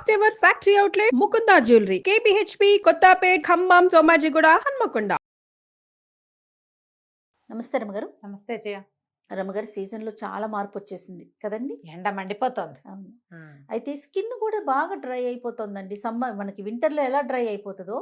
First ever factory outlet Mukunda jewellery KPHB Kothapet Khammam Somajiguda Hanamkonda. నమస్తే రమగారు. నమస్తే జయ. రమగారు, సీజన్ లో చాలా మార్పు వచ్చేసింది కదండి. ఎండ మండిపోతుంది. అవును. అయితే స్కిన్ కూడా బాగా డ్రై అయిపోతుందండి. సమ్మర్ మనకి వింటర్ లో ఎలా డ్రై అయిపోతుందో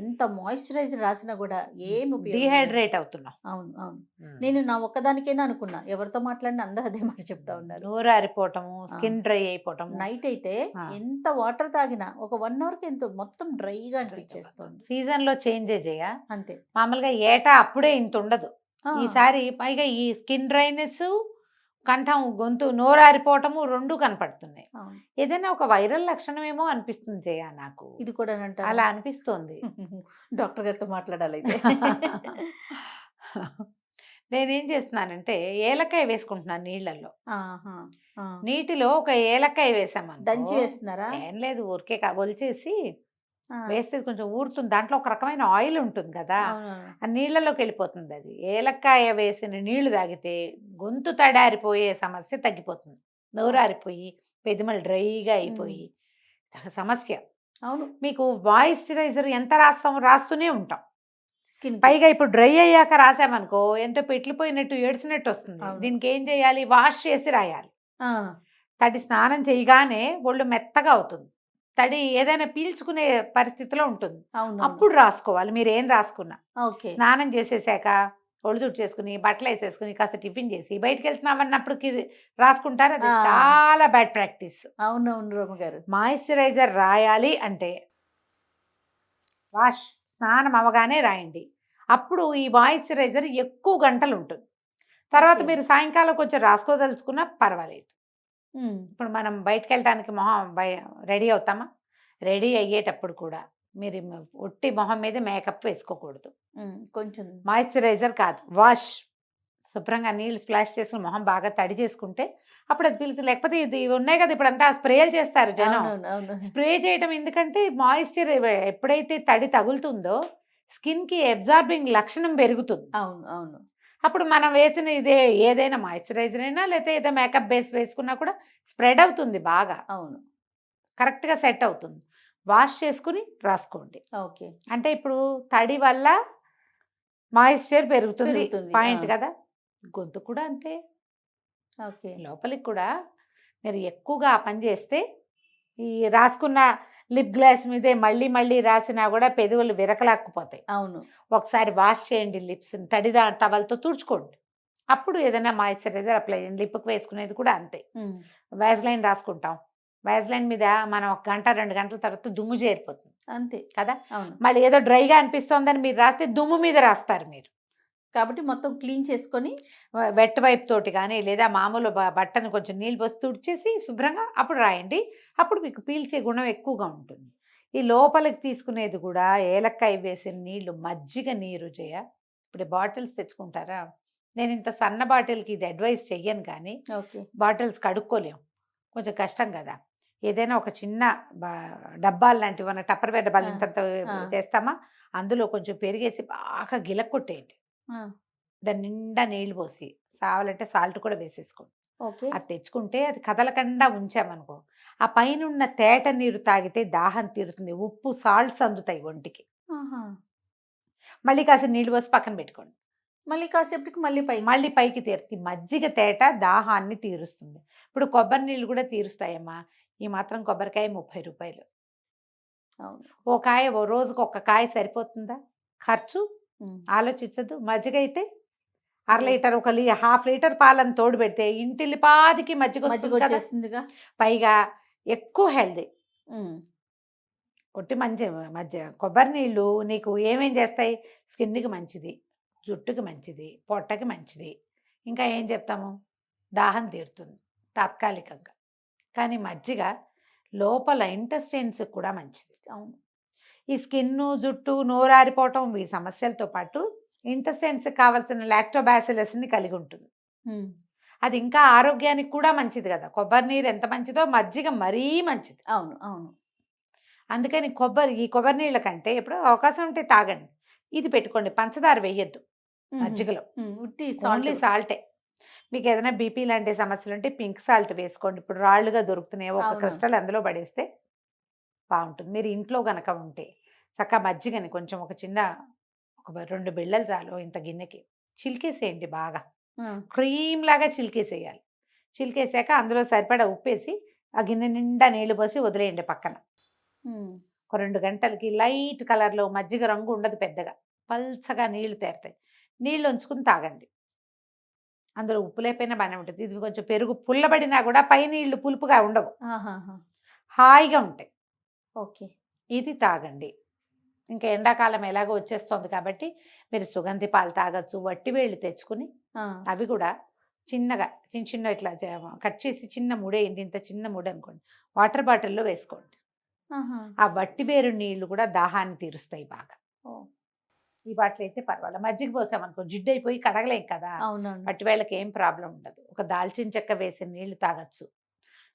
ఎంత మాయిశ్చరైజర్ రాసినా కూడా ఏమి ఉపయోగం లేదు. డిహైడ్రేట్ అవుతున్నాం. అవును అవును. నేను నా ఒక్కదానికైనా అనుకున్నా, ఎవరితో మాట్లాడినా అందరూ అదే మాట చెప్తా ఉన్నారు. నోరు ఆరిపోవటము, స్కిన్ డ్రై అయిపోవటం. నైట్ అయితే ఎంత వాటర్ తాగినా ఒక 1 hour కి ఎంతో మొత్తం డ్రైగా అనిపించేస్తుంది. సీజన్ లో చేంజ్ జయ. అంతే. మామూలుగా ఏటా అప్పుడే ఇంత ఉండదు. ఈసారి పైగా ఈ స్కిన్ డ్రైనెస్, కంఠం గొంతు నోరారిపోవటము రెండు కనపడుతున్నాయి. ఏదైనా ఒక వైరల్ లక్షణం ఏమో అనిపిస్తుంది జయ నాకు. ఇది కూడా అలా అనిపిస్తుంది. డాక్టర్ గారితో మాట్లాడాలి. నేనేం చేస్తున్నానంటే ఏలక్కాయ వేసుకుంటున్నాను నీళ్ళల్లో. నీటిలో ఒక ఏలక్కాయ వేసామని దంచి వేస్తున్నారా? ఏం లేదు, ఊరికే ఒలిచేసి వేస్తే కొంచెం ఊరుతుంది. దాంట్లో ఒక రకమైన ఆయిల్ ఉంటుంది కదా, ఆ నీళ్ళలోకి వెళ్ళిపోతుంది. అది ఏలక్కాయ వేసిన నీళ్లు తాగితే గొంతు తడారిపోయే సమస్య తగ్గిపోతుంది. నోరారిపోయి పెదిమలు డ్రైగా అయిపోయి సమస్య. అవును. మీకు మాయిశ్చరైజర్ ఎంత రాస్తూనే ఉంటాం. స్కిన్ పైగా ఇప్పుడు డ్రై అయ్యాక రాసామనుకో ఎంతో పెట్లిపోయినట్టు ఏడ్చినట్టు వస్తుంది. దీనికి ఏం చేయాలి? వాష్ చేసి రాయాలి. తడి స్నానం చేయగానే ఒళ్ళు మెత్తగా అవుతుంది. తడి ఏదైనా పీల్చుకునే పరిస్థితిలో ఉంటుంది. అప్పుడు రాసుకోవాలి. మీరు ఏం రాసుకున్నా. స్నానం చేసేసాక ఒళ్ళు తుడి చేసుకుని బట్టలు వేసేసుకుని కాస్త టిఫిన్ చేసి బయటకు వెళ్తున్నామన్నప్పటికి రాసుకుంటారు. అది చాలా బ్యాడ్ ప్రాక్టీస్. అవునవును రమ్మ గారు. మాయిశ్చరైజర్ రాయాలి అంటే వాష్ స్నానం అవగానే రాయండి. అప్పుడు ఈ మాయిశ్చరైజర్ ఎక్కువ గంటలు ఉంటుంది. తర్వాత మీరు సాయంకాలం కొంచెం రాసుకోదలుచుకున్నా పర్వాలేదు. ఇప్పుడు మనం బయటకు వెళ్ళడానికి మొహం రెడీ అవుతామా? రెడీ అయ్యేటప్పుడు కూడా మీరు ఒట్టి మొహం మీద మేకప్ వేసుకోకూడదు. కొంచెం మాయిశ్చరైజర్ కాదు, వాష్ శుభ్రంగా నీళ్ళు స్ప్లాష్ చేసుకుని మొహం బాగా తడి చేసుకుంటే అప్పుడు అది పిలుస్తుంది. లేకపోతే ఇది ఉన్నాయి కదా ఇప్పుడు అంతా స్ప్రేలు చేస్తారు జనం. స్ప్రే చేయటం ఎందుకంటే మాయిశ్చర్ ఎప్పుడైతే తడి తగులుతుందో స్కిన్కి అబ్జార్బింగ్ లక్షణం పెరుగుతుంది. అవును అవును. అప్పుడు మనం వేసిన ఇదే ఏదైనా మాయిశ్చరైజర్ అయినా లేకపోతే ఏదో మేకప్ బేస్ వేసుకున్నా కూడా స్ప్రెడ్ అవుతుంది బాగా. అవును, కరెక్ట్గా సెట్ అవుతుంది. వాష్ చేసుకుని రాసుకోండి. ఓకే. అంటే ఇప్పుడు తడి వల్ల మాయిశ్చర్ పెరుగుతుంది పాయింట్ కదా. గొంతు కూడా అంతే. ఓకే. లోపలికి కూడా మీరు ఎక్కువగా ఆ పని చేస్తే ఈ రాసుకున్న లిప్ గ్లాస్ మీదే మళ్ళీ మళ్ళీ రాసినా కూడా పెదవులు విరకలాక్కుపోతాయి. అవును. ఒకసారి వాష్ చేయండి, లిప్స్ తడిదా టవల్తో తుడుచుకోండి. అప్పుడు ఏదైనా మాయిశ్చరైజర్ అప్లై చేయండి. లిప్కి వేసుకునేది కూడా అంతే. వ్యాజ్లైన్ రాసుకుంటాం. వ్యాజ్లైన్ మీద మనం 1 గంట 2 గంటల తర్వాత దుమ్ము చేరిపోతుంది అంతే కదా. అవును. మళ్ళీ ఏదో డ్రైగా అనిపిస్తోందని మీరు రాస్తే దుమ్ము మీద రాస్తారు మీరు. కాబట్టి మొత్తం క్లీన్ చేసుకొని వెట్ వైప్ తోటి కానీ లేదా మామూలు బట్టను కొంచెం నీళ్ళు పోసి తుడిచేసి శుభ్రంగా అప్పుడు రాయండి. అప్పుడు మీకు పీల్చే గుణం ఎక్కువగా ఉంటుంది. ఈ లోపలికి తీసుకునేది కూడా ఏలక్కాయ వేసిన నీళ్లు, మజ్జిగ నీరు చేయ. ఇప్పుడు బాటిల్స్ తెచ్చుకుంటారా? నేను ఇంత సన్న బాటిల్కి ఇది అడ్వైస్ చెయ్యను, కానీ బాటిల్స్ కడుక్కోలేము, కొంచెం కష్టం కదా. ఏదైనా ఒక చిన్న డబ్బాలు లాంటివి మన టప్పర్వేర్ డబ్బాలు ఇంత చేస్తామా, అందులో కొంచెం పెరిగేసి బాగా గిలక్కొట్టేయండి. దాని నిండా నీళ్ళు పోసి కావాలంటే సాల్ట్ కూడా వేసేసుకోండి. అది తెచ్చుకుంటే అది కదలకుండా ఉంచామనుకో ఆ పైన ఉన్న తేట నీరు తాగితే దాహం తీరుతుంది. ఉప్పు సాల్ట్స్ అందుతాయి ఒంటికి. మళ్ళీ కాసేపు నీళ్ళు పోసి పక్కన పెట్టుకోండి. మళ్ళీ కాసేపటికి మళ్ళీ పైకి తీరుతుంది. మజ్జిగ తేట దాహాన్ని తీరుస్తుంది. ఇప్పుడు కొబ్బరి నీళ్ళు కూడా తీరుస్తాయమ్మా. ఈ మాత్రం కొబ్బరికాయ 30 రూపాయలు. ఓ కాయ ఓ రోజుకి 1 కాయ సరిపోతుందా ఖర్చు? ఆలోచించదు. మజ్జిగ అయితే 1/2 లీటర్ 1/2 లీటర్ పాలను తోడు పెడితే ఇంటిల్లిపాదికి మజ్జిగ వచ్చేస్తుందిగా. పైగా ఎక్కువ హెల్దీ. ఒట్టి మధ్య కొబ్బరి నీళ్ళు నీకు ఏమేం చేస్తాయి? స్కిన్కి మంచిది, జుట్టుకి మంచిది, పొట్టకి మంచిది. ఇంకా ఏం చెప్తాము? దాహం తీరుతుంది తాత్కాలికంగా. కానీ మజ్జిగ లోపల ఇంటెస్టైన్స్ కూడా మంచిది. అవును. ఈ స్కిన్, జుట్టు, నోరారిపోవటం ఈ సమస్యలతో పాటు ఇంటెస్టైన్స్కి కావాల్సిన లాక్టోబాసిలస్ని కలిగి ఉంటుంది. అది ఇంకా ఆరోగ్యానికి కూడా మంచిది కదా. కొబ్బరి నీరు ఎంత మంచిదో మజ్జిగ మరీ మంచిది. అవును అవును. అందుకని ఈ కొబ్బరి నీళ్ళ కంటే ఎప్పుడు అవకాశం ఉంటే తాగండి. ఇది పెట్టుకోండి, పంచదార వేయద్దు మజ్జిగలో, ఓన్లీ సాల్టే. మీకు ఏదైనా బీపీ లాంటి సమస్యలు ఉంటే పింక్ సాల్ట్ వేసుకోండి. ఇప్పుడు రాళ్ళుగా దొరుకుతున్నాయి, ఒక క్రిస్టల్ అందులో పడేస్తే బాగుంటుంది. మీరు ఇంట్లో గనక ఉంటే చక్కగా మజ్జిగని కొంచెం ఒక 2 బిళ్ళలు చాలు ఇంత గిన్నెకి చిలికేసేయండి బాగా, క్రీమ్ లాగా చిలికేసేయాలి. చిలికేసాక అందులో సరిపడా ఉప్పేసి ఆ గిన్నె నిండా నీళ్లు పోసి వదిలేయండి పక్కన. ఒక 2 గంటలకి లైట్ కలర్లో మజ్జిగ రంగు ఉండదు, పెద్దగా పల్చగా నీళ్లు తేరుతాయి. నీళ్ళు ఉంచుకుని తాగండి. అందులో ఉప్పు లేకపోయినా బాగానే ఉంటుంది. ఇది కొంచెం పెరుగు పుల్లబడినా కూడా పై నీళ్లు పులుపుగా ఉండవు, హాయిగా ఉంటాయి. ఓకే, ఇది తాగండి. ఇంకా ఎండాకాలం ఎలాగో వచ్చేస్తుంది కాబట్టి మీరు సుగంధి పాలు తాగొచ్చు. వట్టి వేళ్ళు తెచ్చుకుని అవి కూడా చిన్నగా చిన్న ఇట్లా కట్ చేసి చిన్న ముడేయండి, ఇంత చిన్న ముడ అనుకోండి, వాటర్ బాటిల్లో వేసుకోండి. ఆ వట్టి వేరు నీళ్లు కూడా దాహాన్ని తీరుస్తాయి బాగా. ఈ బాటిల్ అయితే పర్వాలేదు. మజ్జిగ పోసామనుకో జిడ్డు అయిపోయి కడగలేం కదా, వట్టి వేళ్ళకి ఏం ప్రాబ్లం ఉండదు. ఒక దాల్చిన చెక్క వేసి నీళ్లు తాగొచ్చు.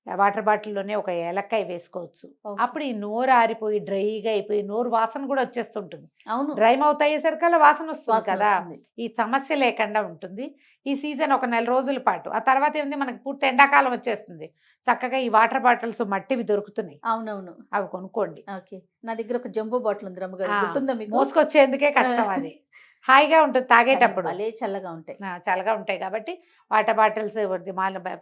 వాటర్ బాటిల్లోనే ఒక ఏలక్కాయ వేసుకోవచ్చు. అప్పుడు ఈ నోరు ఆరిపోయి డ్రైగా అయిపోయి నోరు వాసన కూడా వచ్చేస్తుంటుంది. డ్రై మౌత్ అయ్యేసరికల్లా వాసన వస్తుంది కదా, ఈ సమస్య లేకుండా ఉంటుంది. ఈ సీజన్ ఒక 4 రోజుల పాటు. ఆ తర్వాత ఏంది, మనకి పూర్తి ఎండాకాలం వచ్చేస్తుంది. చక్కగా ఈ వాటర్ బాటిల్స్ మట్టివి దొరుకుతున్నాయి, అవునవును, అవి కొనుక్కోండి. నా దగ్గర ఒక జంబో బాటిల్ ఉంది రమ్మగారు, మోసుకొచ్చేందుకే కష్టం అది. హాయిగా ఉంటుంది తాగేటప్పుడు, చల్లగా ఉంటాయి. చల్లగా ఉంటాయి కాబట్టి వాటర్ బాటిల్స్,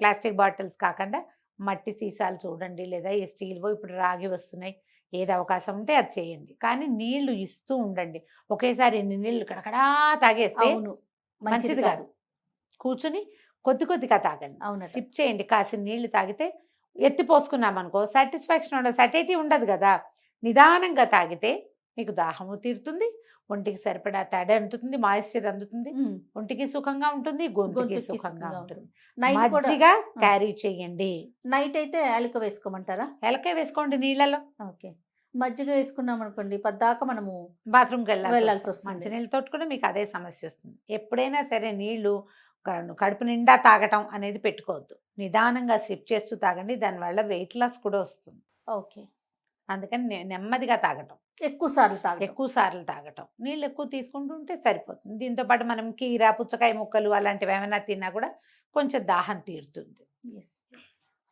ప్లాస్టిక్ బాటిల్స్ కాకుండా మట్టి సీసాలు చూడండి, లేదా ఈ స్టీల్వో ఇప్పుడు రాగి వస్తున్నాయి. ఏది అవకాశం ఉంటే అది చేయండి. కానీ నీళ్లు ఇస్తూ ఉండండి. ఒకేసారి ఎన్ని నీళ్లు కడకడా తాగేస్తే మంచిది కాదు. కూర్చుని కొద్ది కొద్దిగా తాగండి, సిప్ చేయండి. కాసిన నీళ్లు తాగితే ఎత్తి పోసుకున్నామనుకో సాటిస్ఫాక్షన్ ఉండదు, సటైటీ ఉండదు కదా. నిదానంగా తాగితే మీకు దాహము తీరుతుంది, ఒంటికి సరిపడా తడి అందుతుంది, మాయిశ్చర్ అందుతుంది, ఒంటికి సుఖంగా ఉంటుంది, గొంతుకి సుఖంగా ఉంటుంది. మజ్జిగ క్యారీ చేయండి. నైట్ అయితే యాలక వేసుకోమంటారా? యాలకాయ వేసుకోండి నీళ్ళలో. ఓకే, మజ్జిగ వేసుకున్నాం అనుకోండి పద్దాక మనము బాత్రూమ్కి వెళ్ళాల్సి వస్తుంది. మంచినీళ్ళతో కూడా మీకు అదే సమస్య వస్తుంది. ఎప్పుడైనా సరే నీళ్లు కడుపు నిండా తాగటం అనేది పెట్టుకోవద్దు. నిదానంగా సిప్ చేస్తూ తాగండి, దానివల్ల వెయిట్ లాస్ కూడా వస్తుంది. ఓకే, అందుకని నెమ్మదిగా తాగటం, ఎక్కువ సార్లు తాగటం, నీళ్ళు ఎక్కువ తీసుకుంటుంటే సరిపోతుంది. దీంతో పాటు మనం కీర, పుచ్చకాయ ముక్కలు అలాంటివి ఏమైనా తిన్నా కూడా కొంచెం దాహం తీరుతుంది.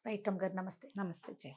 రైట్ అమ్మ గారు, నమస్తే. నమస్తే జయ.